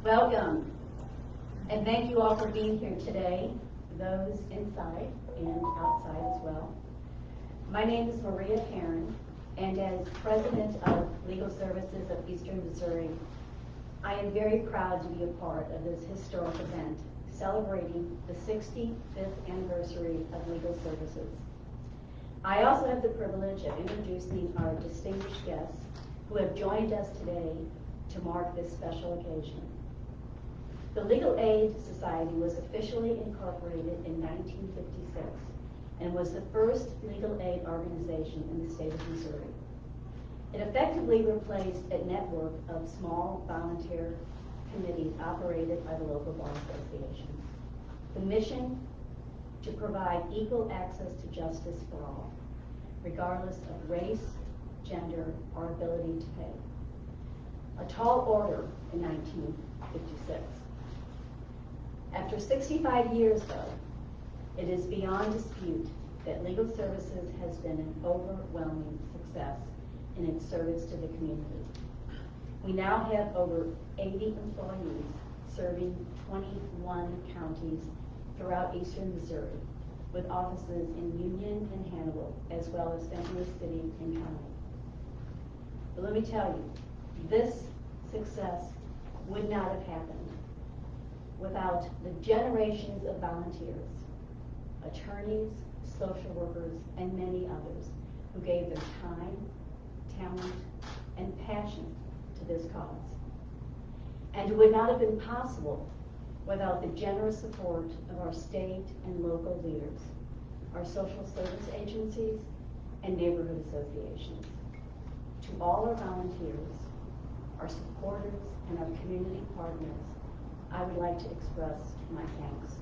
Welcome, and thank you all for being here today, those inside and outside as well. My name is Maria Perron, and as President of Legal Services of Eastern Missouri, I am very proud to be a part of this historic event celebrating the 65th anniversary of Legal Services. I also have the privilege of introducing our distinguished guests who have joined us today to mark this special occasion. The Legal Aid Society was officially incorporated in 1956 and was the first legal aid organization in the state of Missouri. It effectively replaced a network of small volunteer committees operated by the local bar associations. The mission: to provide equal access to justice for all, regardless of race, gender, or ability to pay. A tall order in 1956. After 65 years, though, it is beyond dispute that Legal Services has been an overwhelming success in its service to the community. We now have over 80 employees serving 21 counties throughout eastern Missouri, with offices in Union and Hannibal, as well as St. Louis City and County. But let me tell you, this success would not have happened without the generations of volunteers, attorneys, social workers, and many others who gave their time, talent, and passion to this cause. And it would not have been possible without the generous support of our state and local leaders, our social service agencies, and neighborhood associations. To all our volunteers, our supporters, and our community partners, I would like to express my thanks.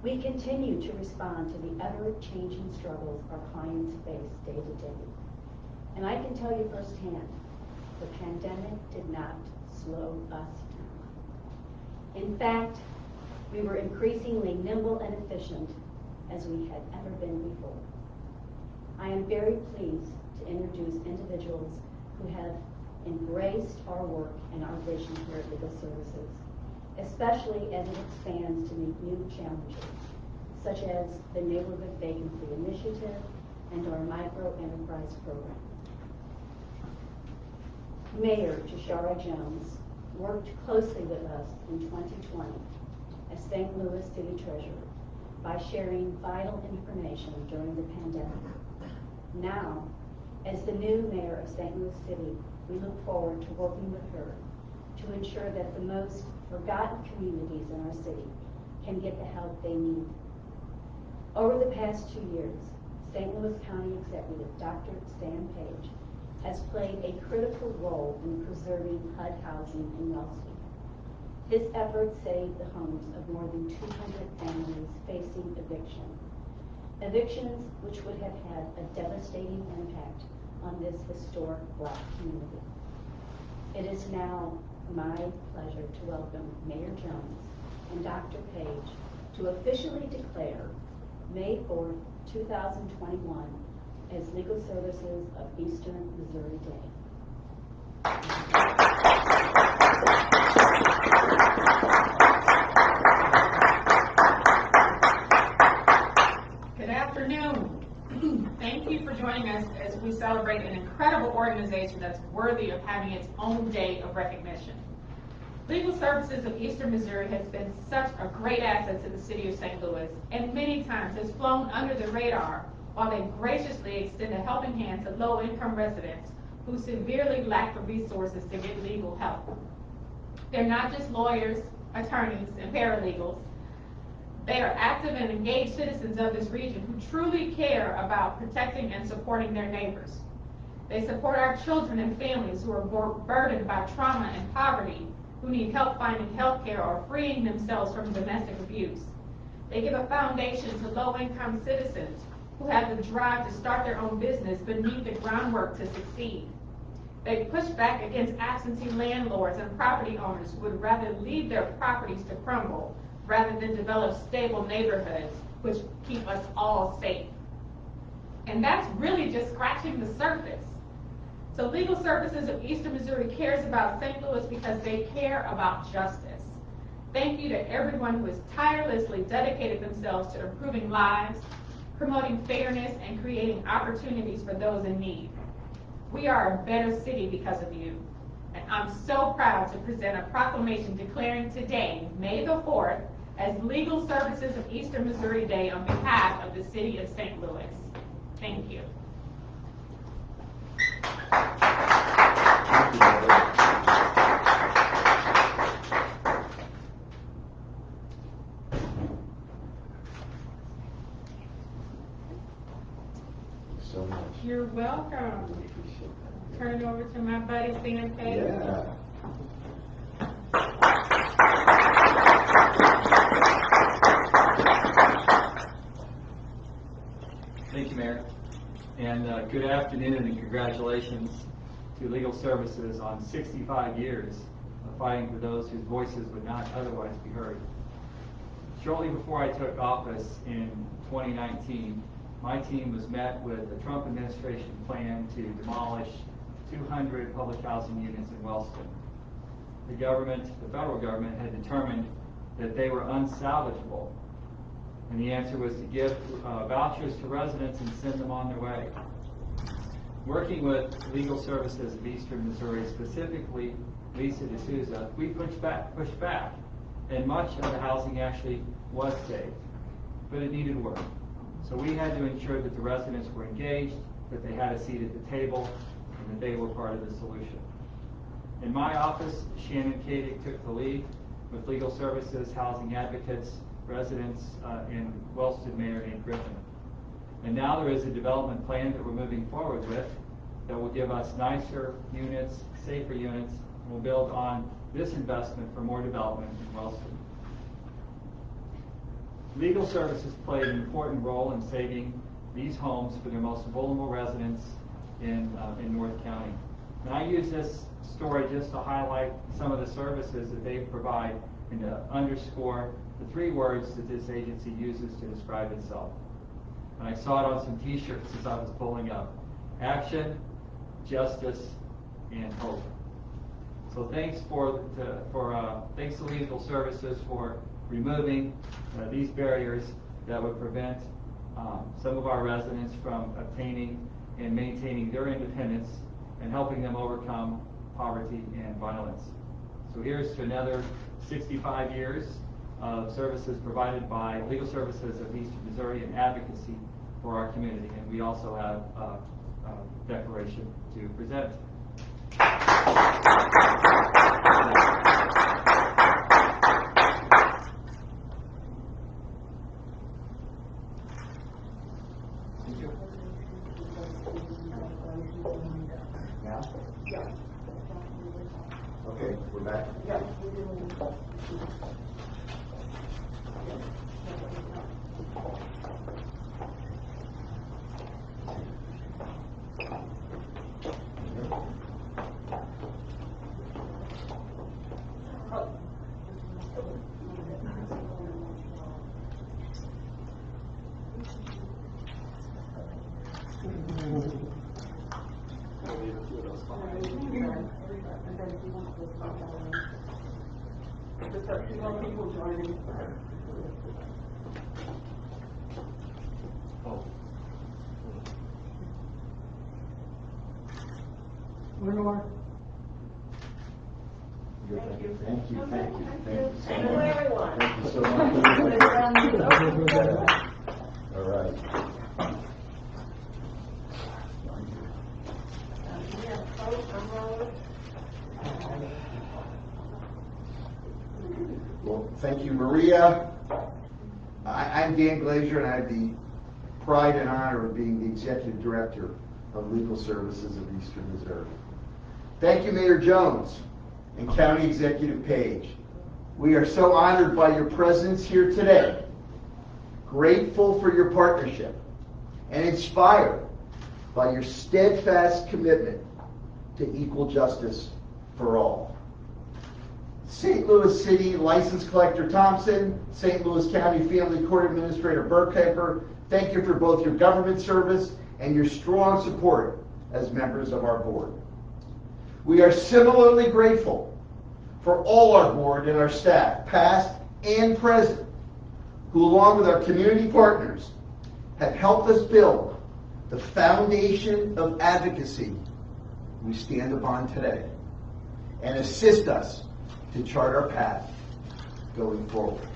We continue to respond to the ever-changing struggles our clients face day to day. And I can tell you firsthand, the pandemic did not slow us down. In fact, we were increasingly nimble and efficient as we had ever been before. I am very pleased to introduce individuals who have embraced our work and our vision here at Legal Services, especially as it expands to meet new challenges, such as the Neighborhood Vacancy Initiative and our Micro Enterprise Program. Mayor Tishaura Jones worked closely with us in 2020 as St. Louis City Treasurer by sharing vital information during the pandemic. Now, as the new mayor of St. Louis City, we look forward to working with her to ensure that the most forgotten communities in our city can get the help they need. Over the past 2 years, St. Louis County Executive Dr. Stan Page has played a critical role in preserving HUD housing in Wellsville. His efforts saved the homes of more than 200 families facing eviction. Evictions which would have had a devastating impact on this historic Black community. It is now my pleasure to welcome Mayor Jones and Dr. Page to officially declare May 4th, 2021 as Legal Services of Eastern Missouri Day. Good afternoon. Thank you for joining us as we celebrate an incredible organization that's worthy of having its own day of recognition. Legal Services of Eastern Missouri has been such a great asset to the city of St. Louis, and many times has flown under the radar while they graciously extend a helping hand to low-income residents who severely lack the resources to get legal help. They're not just lawyers, attorneys, and paralegals. They are active and engaged citizens of this region who truly care about protecting and supporting their neighbors. They support our children and families who are burdened by trauma and poverty, who need help finding health care or freeing themselves from domestic abuse. They give a foundation to low-income citizens who have the drive to start their own business but need the groundwork to succeed. They push back against absentee landlords and property owners who would rather leave their properties to crumble rather than develop stable neighborhoods which keep us all safe. And that's really just scratching the surface. So Legal Services of Eastern Missouri cares about St. Louis because they care about justice. Thank you to everyone who has tirelessly dedicated themselves to improving lives, promoting fairness, and creating opportunities for those in need. We are a better city because of you. And I'm so proud to present a proclamation declaring today, May the 4th, as Legal Services of Eastern Missouri Day on behalf of the city of St. Louis. Thank you. So much. You're welcome. Turn it over to my buddy, Sam Page. Yeah. Thank you, Mayor. And good afternoon and congratulations to Legal Services on 65 years of fighting for those whose voices would not otherwise be heard. Shortly before I took office in 2019, my team was met with the Trump administration plan to demolish 200 public housing units in Wellston. The federal government had determined that they were unsalvageable, and the answer was to give vouchers to residents and send them on their way. Working with Legal Services of Eastern Missouri, specifically Lisa D'Souza, we pushed back, and much of the housing actually was saved, but it needed work. So we had to ensure that the residents were engaged, that they had a seat at the table, and that they were part of the solution. In my office, Shannon Koenig took the lead with Legal Services, housing advocates, residents in Wellston, Mayor named Griffin. And now there is a development plan that we're moving forward with that will give us nicer units, safer units, and will build on this investment for more development in Wellston. Legal Services played an important role in saving these homes for their most vulnerable residents in North County. And I use this story just to highlight some of the services that they provide and to underscore the three words that this agency uses to describe itself. And I saw it on some t-shirts as I was pulling up. Action, justice, and hope. So thanks thanks to Legal Services for removing these barriers that would prevent some of our residents from obtaining and maintaining their independence and helping them overcome poverty and violence. So here's to another 65 years of services provided by Legal Services of Eastern Missouri and advocacy for our community. And we also have a declaration to present. Thank you. Now? Yeah. Okay, we're back? Yeah. Thank you. Thank you. Thank you. Thank you, everyone. Thank you so much. All right. Well, thank you, Maria. I'm Dan Glazier, and I have the pride and honor of being the Executive Director of Legal Services of Eastern Missouri. Thank you, Mayor Jones and County Executive Page. We are so honored by your presence here today, grateful for your partnership, and inspired by your steadfast commitment to equal justice for all. St. Louis City License Collector Thompson, St. Louis County Family Court Administrator Burkhefer, thank you for both your government service and your strong support as members of our board. We are similarly grateful for all our board and our staff, past and present, who along with our community partners have helped us build the foundation of advocacy we stand upon today and assist us to chart our path going forward.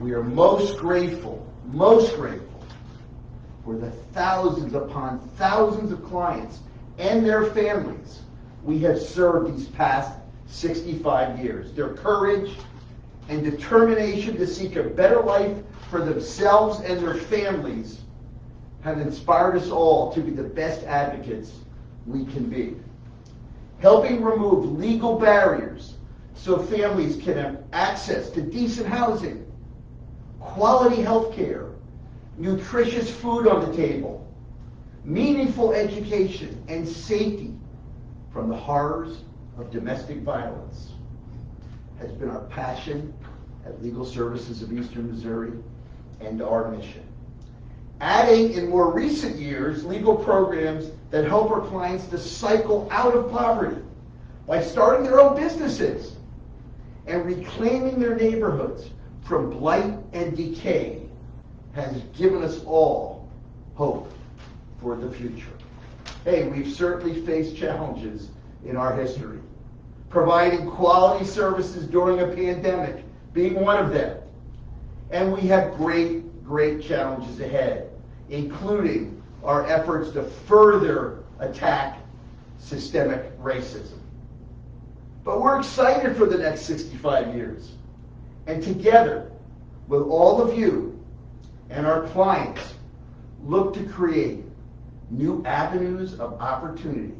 We are most grateful for the thousands upon thousands of clients and their families we have served these past 65 years. Their courage and determination to seek a better life for themselves and their families have inspired us all to be the best advocates we can be. Helping remove legal barriers so families can have access to decent housing, quality health care, nutritious food on the table, meaningful education, and safety from the horrors of domestic violence has been our passion at Legal Services of Eastern Missouri and our mission. Adding in more recent years legal programs that help our clients to cycle out of poverty by starting their own businesses and reclaiming their neighborhoods from blight and decay has given us all hope for the future. Hey, we've certainly faced challenges in our history. Providing quality services during a pandemic being one of them. And we have great challenges ahead, including our efforts to further attack systemic racism. But we're excited for the next 65 years. And together with all of you and our clients, look to create new avenues of opportunity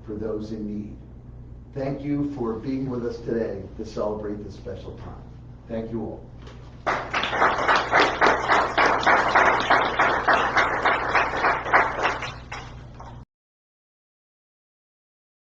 for those in need. Thank you for being with us today to celebrate this special time. Thank you all.